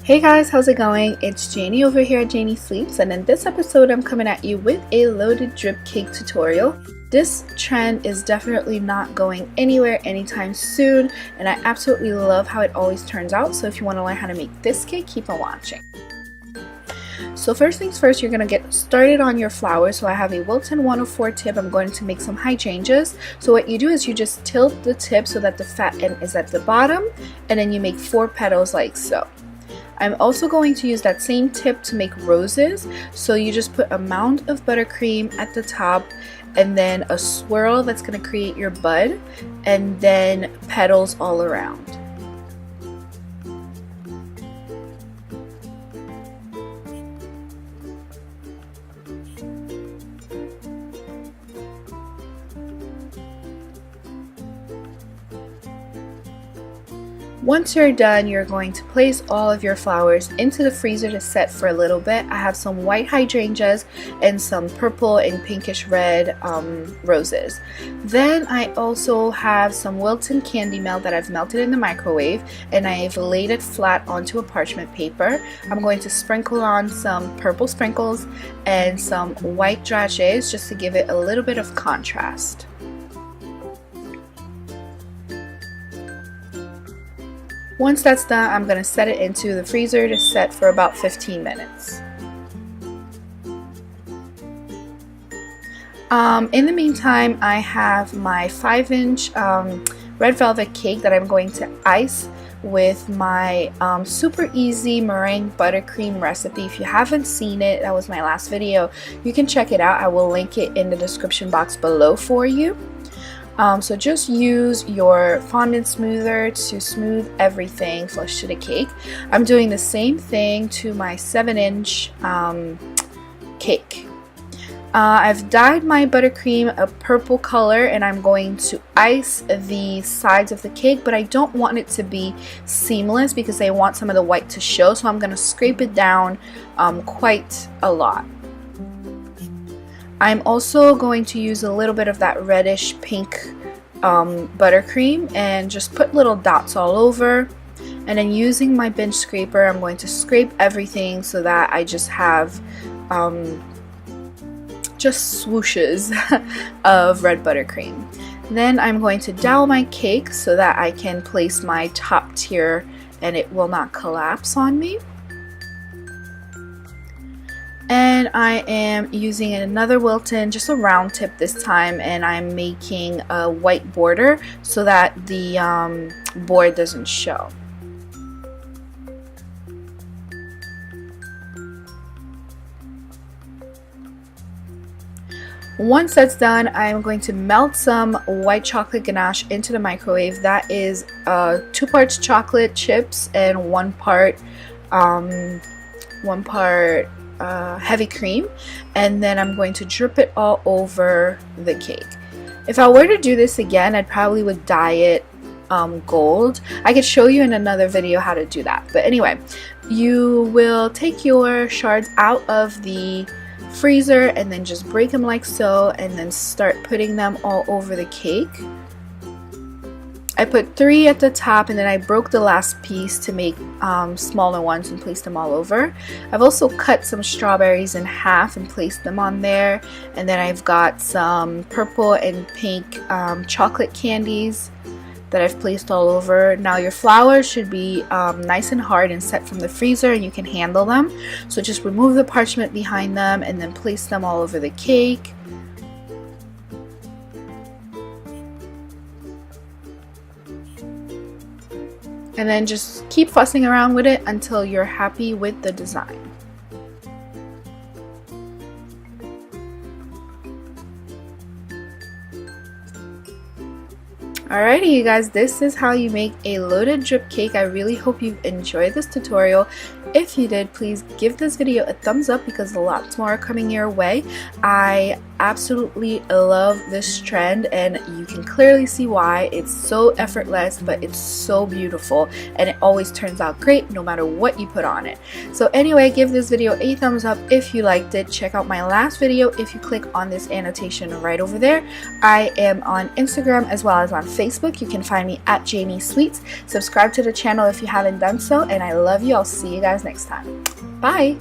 Hey guys, how's it going? It's Janie over here at Janie Sleeps, and in this episode I'm coming at you with a loaded drip cake tutorial. This trend is definitely not going anywhere anytime soon, and I absolutely love how it always turns out. So if you want to learn how to make this cake, keep on watching. So first things first, you're going to get started on your flowers. So I have a Wilton 104 tip. I'm going to make some hydrangeas. So what you do is you just tilt the tip so that the fat end is at the bottom, and then you make 4 petals like so. I'm also going to use that same tip to make roses. So you just put a mound of buttercream at the top and then a swirl that's going to create your bud, and then petals all around. Once you're done, you're going to place all of your flowers into the freezer to set for a little bit. I have some white hydrangeas and some purple and pinkish red roses. Then I also have some Wilton candy melt that I've melted in the microwave, and I've laid it flat onto a parchment paper. I'm going to sprinkle on some purple sprinkles and some white dragées just to give it a little bit of contrast. Once that's done, I'm going to set it into the freezer to set for about 15 minutes. In the meantime, I have my 5-inch red velvet cake that I'm going to ice with my super easy meringue buttercream recipe. If you haven't seen it, that was my last video, you can check it out. I will link it in the description box below for you. So just use your fondant smoother to smooth everything flush to the cake. I'm doing the same thing to my 7-inch cake. I've dyed my buttercream a purple color, and I'm going to ice the sides of the cake, but I don't want it to be seamless because I want some of the white to show, so I'm going to scrape it down quite a lot. I'm also going to use a little bit of that reddish pink buttercream and just put little dots all over, and then using my bench scraper I'm going to scrape everything so that I just have just swooshes of red buttercream. Then I'm going to dowel my cake so that I can place my top tier and it will not collapse on me. And I am using another Wilton, just a round tip this time, and I'm making a white border so that the board doesn't show. Once that's done, I'm going to melt some white chocolate ganache into the microwave. That is 2 parts chocolate chips and 1 part heavy cream, and then I'm going to drip it all over the cake. If I were to do this again, I probably would dye it gold. I could show you in another video how to do that, but anyway, you will take your shards out of the freezer and then just break them like so, and then start putting them all over the cake. I put 3 at the top, and then I broke the last piece to make smaller ones and place them all over. I've also cut some strawberries in half and placed them on there, and then I've got some purple and pink chocolate candies that I've placed all over. Now your flowers should be nice and hard and set from the freezer, and you can handle them. So just remove the parchment behind them and then place them all over the cake. And then just keep fussing around with it until you're happy with the design. Alrighty you guys, this is how you make a loaded drip cake. I really hope you've enjoyed this tutorial. If you did, please give this video a thumbs up because lots more are coming your way. I absolutely love this trend, and you can clearly see why. It's so effortless, but it's so beautiful, and it always turns out great no matter what you put on it. So anyway, give this video a thumbs up if you liked it. Check out my last video if you click on this annotation right over there. I am on Instagram as well as on Facebook. You can find me at Janie Sweets. Subscribe to the channel if you haven't done so, and I love you. I'll see you guys next time. Bye!